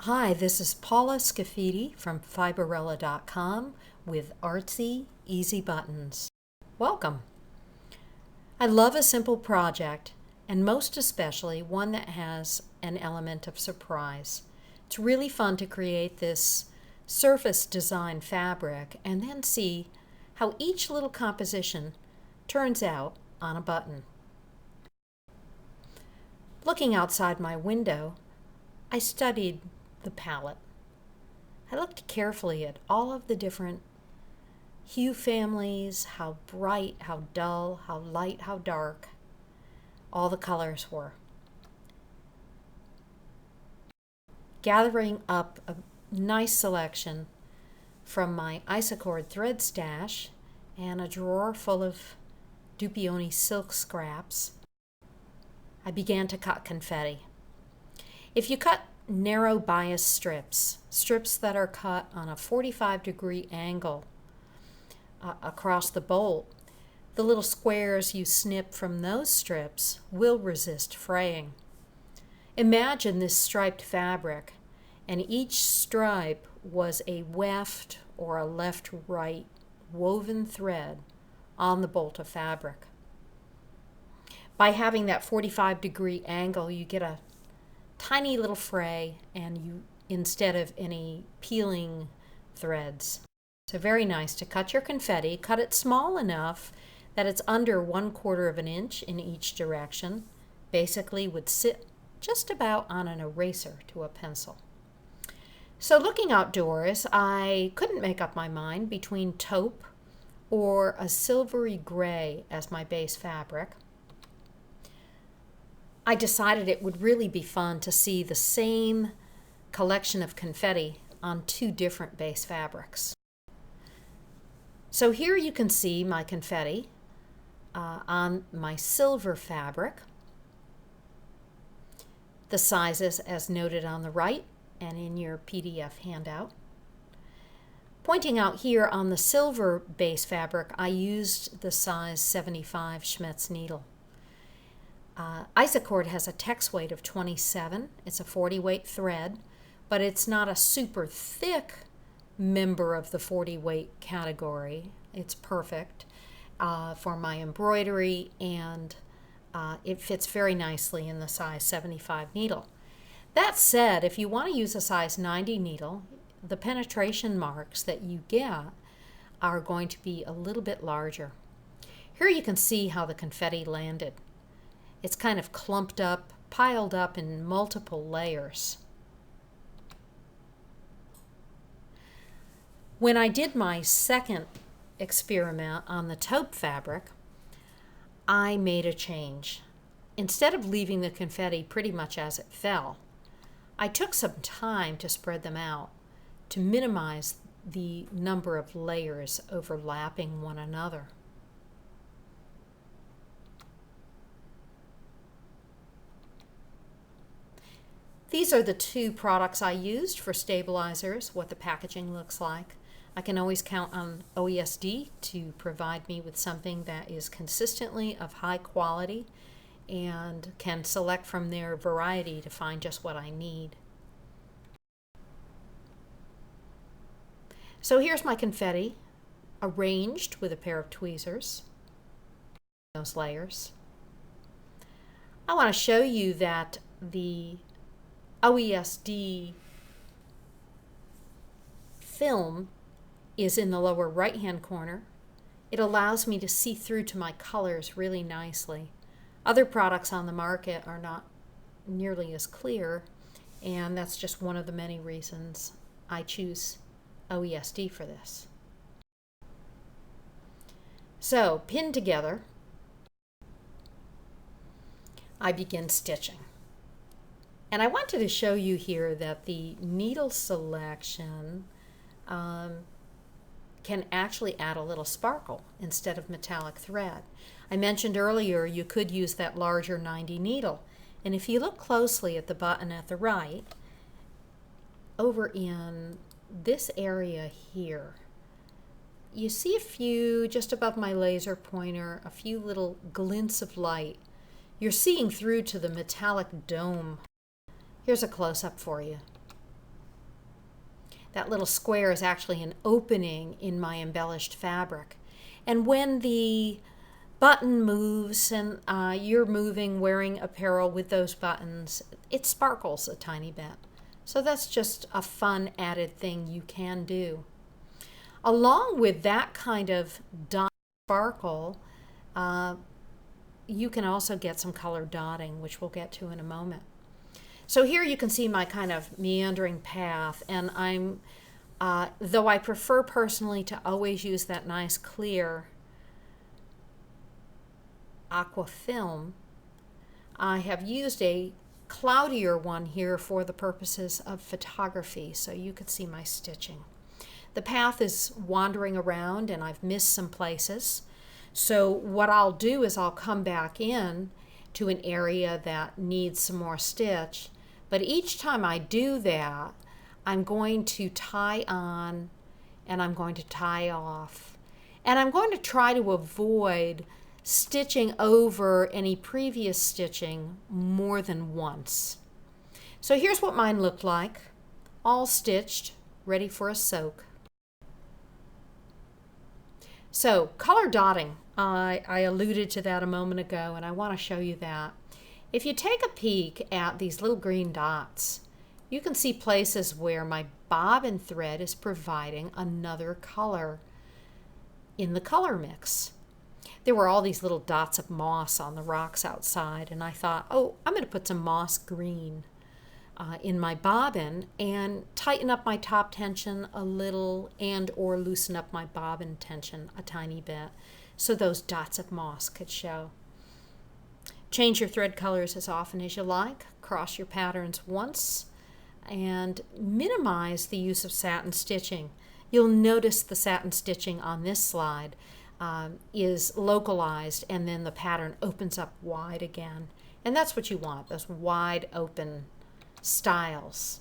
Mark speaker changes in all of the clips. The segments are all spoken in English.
Speaker 1: Hi, this is Paula Scaffidi from Fiberella.com with Artsy Easy Buttons. Welcome. I love a simple project, and most especially one that has an element of surprise. It's really fun to create this surface design fabric and then see how each little composition turns out on a button. Looking outside my window, I studied the palette. I looked carefully at all of the different hue families, how bright, how dull, how light, how dark all the colors were. Gathering up a nice selection from my Isacord thread stash and a drawer full of Dupioni silk scraps, I began to cut confetti. If you cut narrow bias strips that are cut on a 45-degree angle across the bolt, the little squares you snip from those strips will resist fraying. Imagine this striped fabric, and each stripe was a weft or a left-right woven thread on the bolt of fabric. By having that 45-degree angle, you get a tiny little fray, and you instead of any peeling threads. So very nice to cut your confetti. Cut it small enough that it's under 1/4 of an inch in each direction. Basically would sit just about on an eraser to a pencil. So looking outdoors, I couldn't make up my mind between taupe or a silvery gray as my base fabric. I decided it would really be fun to see the same collection of confetti on two different base fabrics. So here you can see my confetti on my silver fabric. The sizes as noted on the right and in your PDF handout. Pointing out here on the silver base fabric, I used the size 75 Schmetz needle. Isacord has a tex weight of 27. It's a 40 weight thread, but it's not a super thick member of the 40 weight category. It's perfect for my embroidery, and it fits very nicely in the size 75 needle. That said, if you want to use a size 90 needle, the penetration marks that you get are going to be a little bit larger. Here you can see how the confetti landed. It's kind of clumped up, piled up in multiple layers. When I did my second experiment on the taupe fabric, I made a change. Instead of leaving the confetti pretty much as it fell, I took some time to spread them out to minimize the number of layers overlapping one another. These are the two products I used for stabilizers, what the packaging looks like. I can always count on OESD to provide me with something that is consistently of high quality and can select from their variety to find just what I need. So here's my confetti arranged with a pair of tweezers. Those layers. I want to show you that the OESD film is in the lower right-hand corner. It allows me to see through to my colors really nicely. Other products on the market are not nearly as clear, and that's just one of the many reasons I choose OESD for this. So, pinned together, I begin stitching. And I wanted to show you here that the needle selection can actually add a little sparkle instead of metallic thread. I mentioned earlier you could use that larger 90 needle. And if you look closely at the button at the right, over in this area here, you see a few, just above my laser pointer, a few little glints of light. You're seeing through to the metallic dome. Here's a close-up for you. That little square is actually an opening in my embellished fabric. And when the button moves and you're moving, wearing apparel with those buttons, it sparkles a tiny bit. So that's just a fun added thing you can do. Along with that kind of dot sparkle, you can also get some color dotting, which we'll get to in a moment. So here you can see my kind of meandering path, and I'm, though I prefer personally to always use that nice clear aqua film, I have used a cloudier one here for the purposes of photography, so you could see my stitching. The path is wandering around and I've missed some places. So what I'll do is I'll come back in to an area that needs some more stitch. But each time I do that, I'm going to tie on and I'm going to tie off. And I'm going to try to avoid stitching over any previous stitching more than once. So here's what mine looked like, all stitched, ready for a soak. So color dotting, I alluded to that a moment ago, and I want to show you that. If you take a peek at these little green dots, you can see places where my bobbin thread is providing another color in the color mix. There were all these little dots of moss on the rocks outside, and I thought, oh, I'm going to put some moss green in my bobbin and tighten up my top tension a little and or loosen up my bobbin tension a tiny bit so those dots of moss could show. Change your thread colors as often as you like, cross your patterns once, and minimize the use of satin stitching. You'll notice the satin stitching on this slide is localized, and then the pattern opens up wide again. And that's what you want, those wide open styles.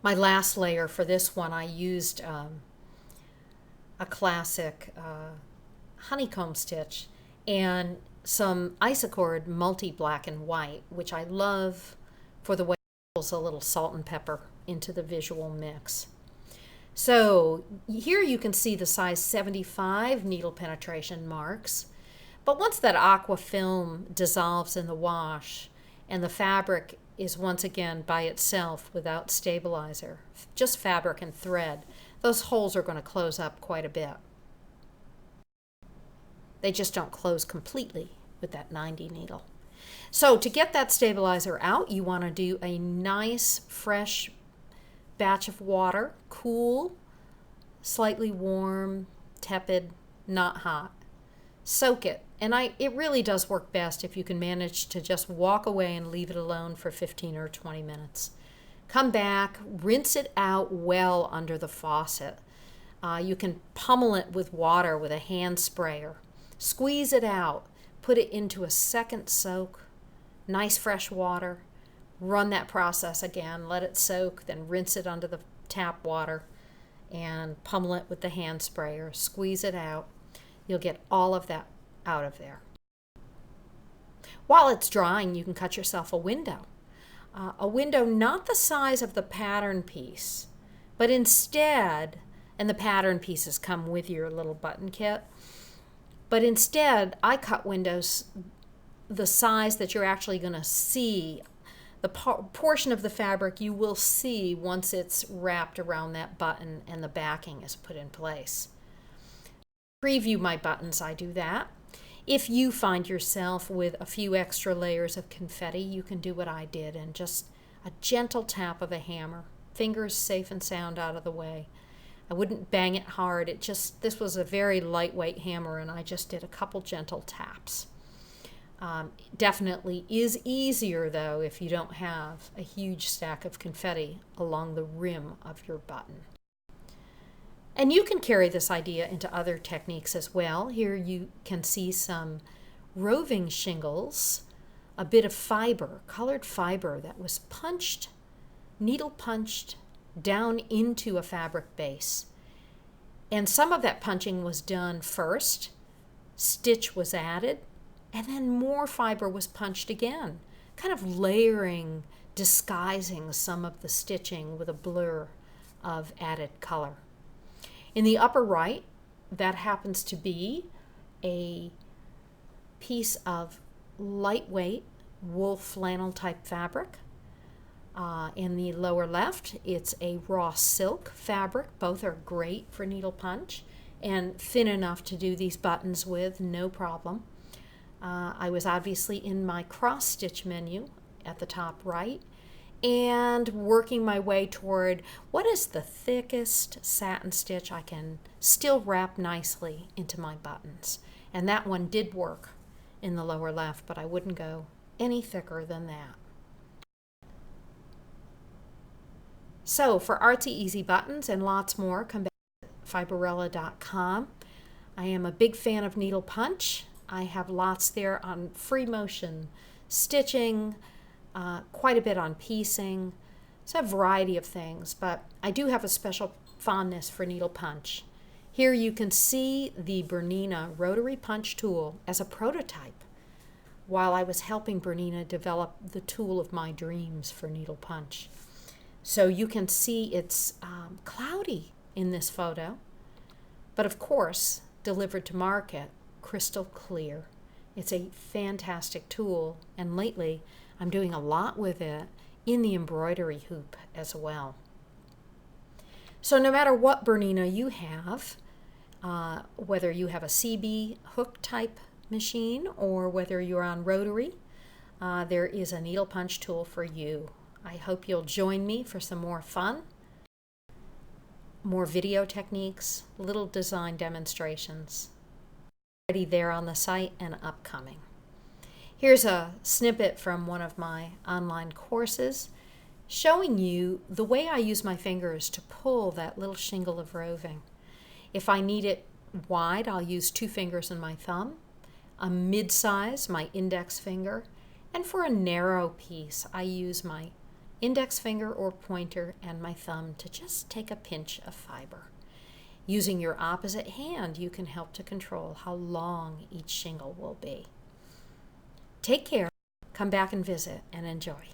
Speaker 1: My last layer for this one, I used a classic honeycomb stitch and some Isacord multi-black and white, which I love for the way it pulls a little salt and pepper into the visual mix. So here you can see the size 75 needle penetration marks, but once that aqua film dissolves in the wash and the fabric is once again by itself without stabilizer, just fabric and thread, those holes are going to close up quite a bit. They just don't close completely with that 90 needle. So to get that stabilizer out, you want to do a nice fresh batch of water, cool, slightly warm, tepid, not hot. Soak it. And it really does work best if you can manage to just walk away and leave it alone for 15 or 20 minutes. Come back, rinse it out well under the faucet. You can pummel it with water with a hand sprayer. Squeeze it out, put it into a second soak, nice fresh water. Run that process again, let it soak, then rinse it under the tap water and pummel it with the hand sprayer. Squeeze it out. You'll get all of that out of there. While it's drying, you can cut yourself a window. A window not the size of the pattern piece, but instead, and the pattern pieces come with your little button kit, but instead I cut windows the size that you're actually going to see, the portion of the fabric you will see once it's wrapped around that button and the backing is put in place. Preview my buttons, I do that. If you find yourself with a few extra layers of confetti, you can do what I did and just a gentle tap of a hammer, fingers safe and sound out of the way. I wouldn't bang it hard. This was a very lightweight hammer and I just did a couple gentle taps. Definitely is easier though if you don't have a huge stack of confetti along the rim of your button. And you can carry this idea into other techniques as well. Here you can see some roving shingles, a bit of fiber, colored fiber that was punched, needle punched down into a fabric base. And some of that punching was done first, stitch was added, and then more fiber was punched again, kind of layering disguising some of the stitching with a blur of added color. In the upper right, that happens to be a piece of lightweight wool flannel type fabric. In the lower left, it's a raw silk fabric. Both are great for needle punch and thin enough to do these buttons with, no problem. I was obviously in my cross stitch menu at the top right and working my way toward what is the thickest satin stitch I can still wrap nicely into my buttons. And that one did work in the lower left, but I wouldn't go any thicker than that. So for Artsy Easy Buttons and lots more, come back to Fiberella.com. I am a big fan of needle punch. I have lots there on free motion stitching, quite a bit on piecing. It's a variety of things, but I do have a special fondness for needle punch. Here you can see the Bernina rotary punch tool as a prototype while I was helping Bernina develop the tool of my dreams for needle punch. So you can see it's cloudy in this photo, but of course, delivered to market, crystal clear. It's a fantastic tool, and lately I'm doing a lot with it in the embroidery hoop as well. So no matter what Bernina you have, whether you have a CB hook type machine or whether you're on rotary, there is a needle punch tool for you. I hope you'll join me for some more fun, more video techniques, little design demonstrations. Already there on the site and upcoming. Here's a snippet from one of my online courses showing you the way I use my fingers to pull that little shingle of roving. If I need it wide, I'll use 2 fingers and my thumb, a mid-size, my index finger, and for a narrow piece, I use my index finger or pointer and my thumb to just take a pinch of fiber. Using your opposite hand, you can help to control how long each shingle will be. Take care, come back and visit, and enjoy.